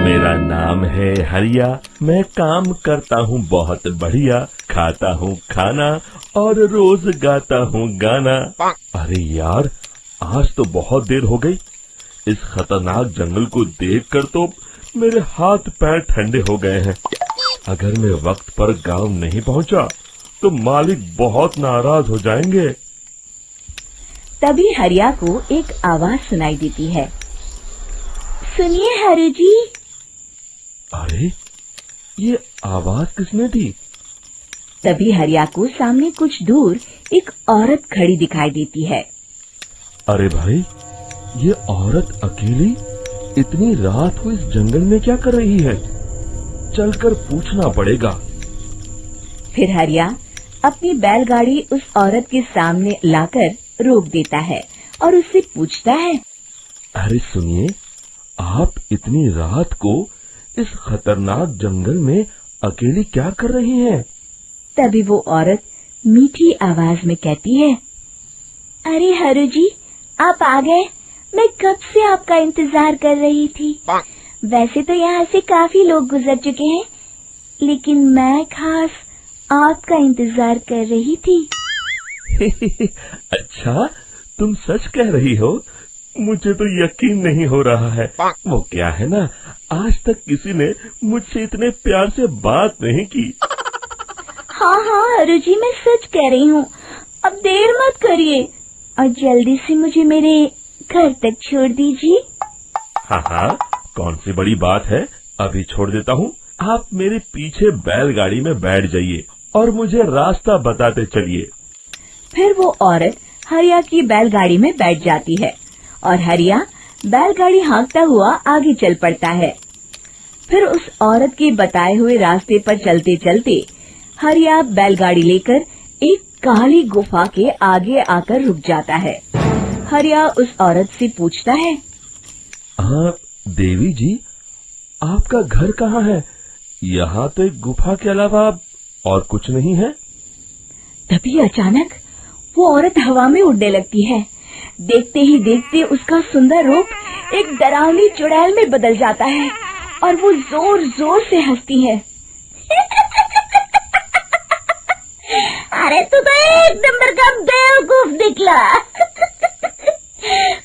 मेरा नाम है हरिया, मैं काम करता हूँ बहुत बढ़िया, खाता हूँ खाना और रोज गाता हूँ गाना। अरे यार, आज तो बहुत देर हो गई। इस खतरनाक जंगल को देखकर तो मेरे हाथ पैर ठंडे हो गए हैं। अगर मैं वक्त पर गांव नहीं पहुंचा तो मालिक बहुत नाराज हो जाएंगे। तभी हरिया को एक आवाज सुनाई देती है। सुनिए हरु जी। अरे, ये आवाज किसने दी? तभी हरिया को सामने कुछ दूर एक औरत खड़ी दिखाई देती है। अरे भाई, ये औरत अकेली इतनी रात को इस जंगल में क्या कर रही है? चलकर पूछना पड़ेगा। फिर हरिया अपनी बैलगाड़ी उस औरत के सामने लाकर रोक देता है और उससे पूछता है। अरे सुनिए, आप इतनी रात को इस खतरनाक जंगल में अकेली क्या कर रही हैं? तभी वो औरत मीठी आवाज में कहती है, अरे हरु जी, आप आ गए। मैं कब से आपका इंतजार कर रही थी। वैसे तो यहाँ से काफी लोग गुजर चुके हैं, लेकिन मैं खास आपका इंतजार कर रही थी। अच्छा, तुम सच कह रही हो? मुझे तो यकीन नहीं हो रहा है। वो क्या है ना, आज तक किसी ने मुझसे इतने प्यार से बात नहीं की। हाँ हाँ हरु जी, मैं सच कह रही हूँ। अब देर मत करिए और जल्दी से मुझे मेरे घर तक छोड़ दीजिए। हाँ हाँ, कौन सी बड़ी बात है, अभी छोड़ देता हूँ। आप मेरे पीछे बैलगाड़ी में बैठ जाइए और मुझे रास्ता बताते चलिए। फिर वो औरत हरिया की बैलगाड़ी में बैठ जाती है और हरिया बैलगाड़ी हाँकता हुआ आगे चल पड़ता है। फिर उस औरत के बताए हुए रास्ते पर चलते चलते हरिया बैलगाड़ी लेकर एक काली गुफा के आगे आकर रुक जाता है। हरिया उस औरत से पूछता है, हाँ देवी जी, आपका घर कहाँ है? यहाँ तो एक गुफा के अलावा और कुछ नहीं है। तभी अचानक वो औरत हवा में उड़ने लगती है। देखते ही देखते उसका सुंदर रूप एक डरावनी चुड़ैल में बदल जाता है और वो जोर जोर से हंसती है। अरे तू तो एक नंबर का बेवकूफ निकला।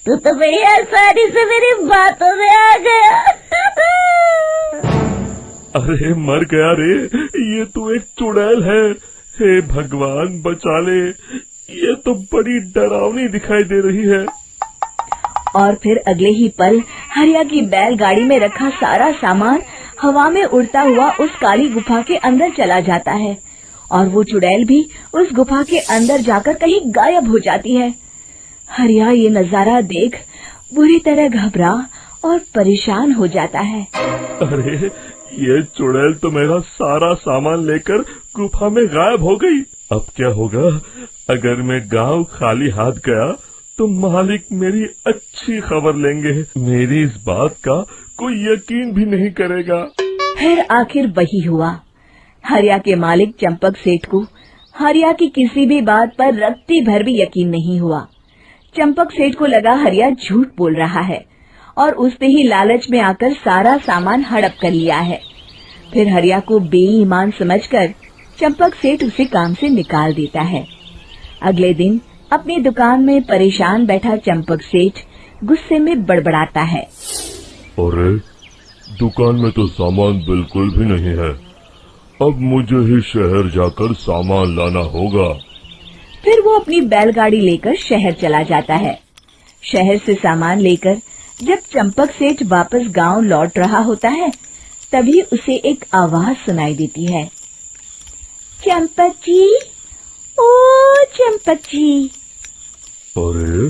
तू तो बड़ी आसानी से मेरी बातों में आ गया। अरे मर गया रे, ये तो एक चुड़ैल है। हे भगवान बचा ले, ये तो बड़ी डरावनी दिखाई दे रही है। और फिर अगले ही पल हरिया की बैलगाड़ी में रखा सारा सामान हवा में उड़ता हुआ उस काली गुफा के अंदर चला जाता है और वो चुड़ैल भी उस गुफा के अंदर जाकर कहीं गायब हो जाती है। हरिया ये नजारा देख बुरी तरह घबरा और परेशान हो जाता है। अरे, ये चुड़ैल तो मेरा सारा सामान लेकर गुफा में गायब हो गई। अब क्या होगा? अगर मैं गांव खाली हाथ गया तो मालिक मेरी अच्छी खबर लेंगे। मेरी इस बात का कोई यकीन भी नहीं करेगा। फिर आखिर वही हुआ। हरिया के मालिक चंपक सेठ को हरिया की किसी भी बात पर रत्ती भर भी यकीन नहीं हुआ। चंपक सेठ को लगा हरिया झूठ बोल रहा है और उसने ही लालच में आकर सारा सामान हड़प कर लिया है। फिर हरिया को बेईमान समझकर चंपक सेठ उसे काम से निकाल देता है। अगले दिन अपनी दुकान में परेशान बैठा चंपक सेठ गुस्से में बड़बड़ाता है। अरे, दुकान में तो सामान बिल्कुल भी नहीं है। अब मुझे ही शहर जाकर सामान लाना होगा। फिर वो अपनी बैलगाड़ी लेकर शहर चला जाता है। शहर से सामान लेकर जब चंपक सेठ वापस गांव लौट रहा होता है, तभी उसे एक आवाज सुनाई देती है। चंपक जी, ओ चंपक जी। अरे,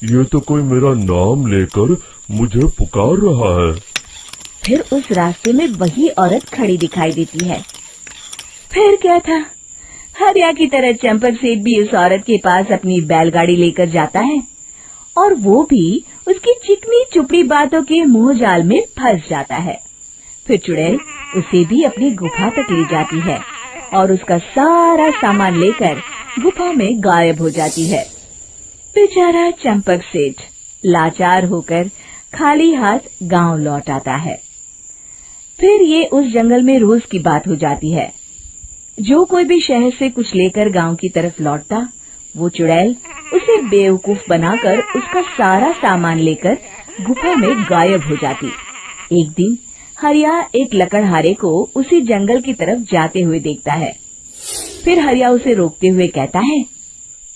ये तो कोई मेरा नाम लेकर मुझे पुकार रहा है। फिर उस रास्ते में वही औरत खड़ी दिखाई देती है। फिर क्या था, हरिया की तरह चंपक सेठ भी उस औरत के पास अपनी बैलगाड़ी लेकर जाता है और वो भी उसकी चिकनी चुपड़ी बातों के मुंह जाल में फंस जाता है। फिर चुड़ैल उसे भी अपनी गुफा तक ले जाती है और उसका सारा सामान लेकर गुफा में गायब हो जाती है। बेचारा चंपक सेठ लाचार होकर खाली हाथ गांव लौट आता है। फिर ये उस जंगल में रोज की बात हो जाती है। जो कोई भी शहर से कुछ लेकर गांव की तरफ लौटता, वो चुड़ैल उसे बेवकूफ बनाकर उसका सारा सामान लेकर गुफा में गायब हो जाती। एक दिन हरिया एक लकड़हारे को उसी जंगल की तरफ जाते हुए देखता है। फिर हरिया उसे रोकते हुए कहता है,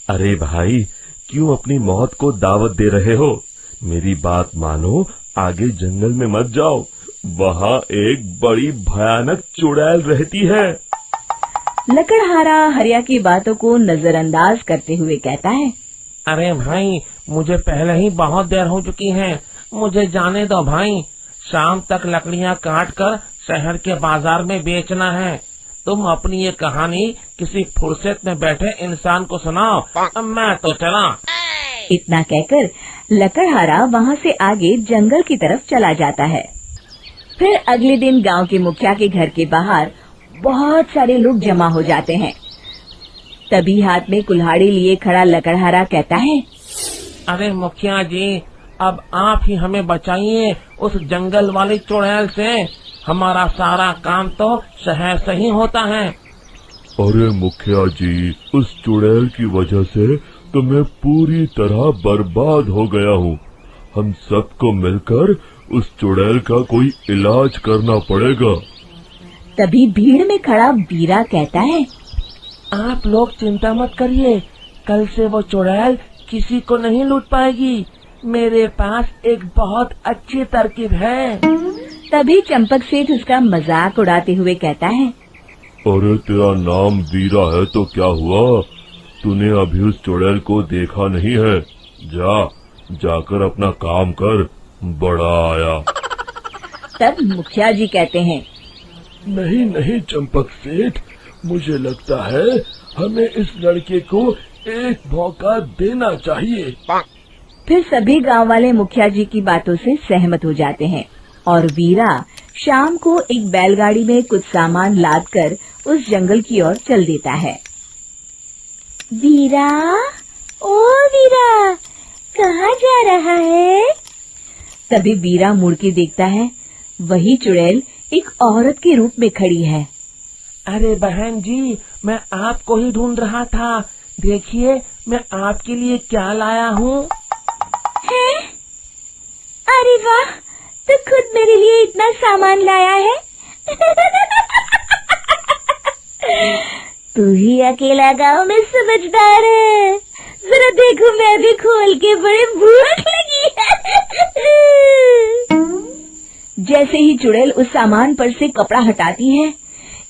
अरे भाई, क्यों अपनी मौत को दावत दे रहे हो? मेरी बात मानो, आगे जंगल में मत जाओ, वहाँ एक बड़ी भयानक चुड़ैल रहती है। लकड़हारा हरिया की बातों को नजरअंदाज करते हुए कहता है, अरे भाई, मुझे पहले ही बहुत देर हो चुकी है, मुझे जाने दो भाई। शाम तक लकड़ियाँ काट कर शहर के बाजार में बेचना है। तुम अपनी ये कहानी किसी फुर्सत में बैठे इंसान को सुनाओ, मैं तो चला। इतना कहकर लकड़हारा वहाँ से आगे जंगल की तरफ चला जाता है। फिर अगले दिन गांव के मुखिया के घर के बाहर बहुत सारे लोग जमा हो जाते हैं। तभी हाथ में कुल्हाड़ी लिए खड़ा लकड़हारा कहता है, अरे मुखिया जी, अब आप ही हमें बचाइए उस जंगल वाली चुड़ैल से। हमारा सारा काम तो शहर से ही होता है। अरे मुखिया जी, उस चुड़ैल की वजह से तो मैं पूरी तरह बर्बाद हो गया हूँ। हम सबको मिलकर उस चुड़ैल का कोई इलाज करना पड़ेगा। तभी भीड़ में खड़ा वीरा कहता है, आप लोग चिंता मत करिए, कल से वो चुड़ैल किसी को नहीं लूट पाएगी। मेरे पास एक बहुत अच्छी तरकीब है। तभी चंपक सेठ उसका मजाक उड़ाते हुए कहता है, अरे तेरा नाम वीरा है तो क्या हुआ? तूने अभी उस चुड़ैल को देखा नहीं है? जाकर अपना काम कर, बड़ा आया। तब मुखिया जी कहते हैं, नहीं चंपक सेठ, मुझे लगता है हमें इस लड़के को एक मौका देना चाहिए। फिर सभी गांव वाले मुखिया जी की बातों से सहमत हो जाते हैं और वीरा शाम को एक बैलगाड़ी में कुछ सामान लादकर उस जंगल की ओर चल देता है। वीरा, ओ वीरा, कहाँ जा रहा है? तभी वीरा मुड़ के देखता है, वही चुड़ैल एक औरत के रूप में खड़ी है। अरे बहन जी, मैं आपको ही ढूंढ रहा था। देखिए, मैं आपके लिए क्या लाया हूँ। है? अरे वाह, तो खुद मेरे लिए इतना सामान लाया है। तू ही अकेला गांव में समझदार है। जरा देखो, मैं भी खोल के, बड़े भूख लगी है। जैसे ही चुड़ैल उस सामान पर से कपड़ा हटाती है,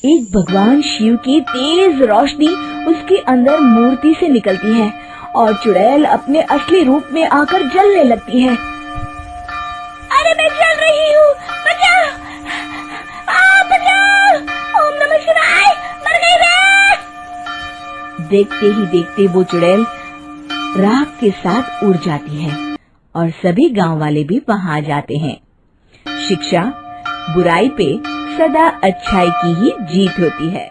एक भगवान शिव की तेज रोशनी उसके अंदर मूर्ति से निकलती है और चुड़ैल अपने असली रूप में आकर जलने लगती है। अरे मैं जल रही हूँ, बचाओ! बचाओ! ओम नमः शिवाय, मर गई मैं! देखते ही देखते वो चुड़ैल राख के साथ उड़ जाती है और सभी गांव वाले भी वहां जाते हैं। शिक्षा बुराई पे सदा अच्छाई की ही जीत होती है।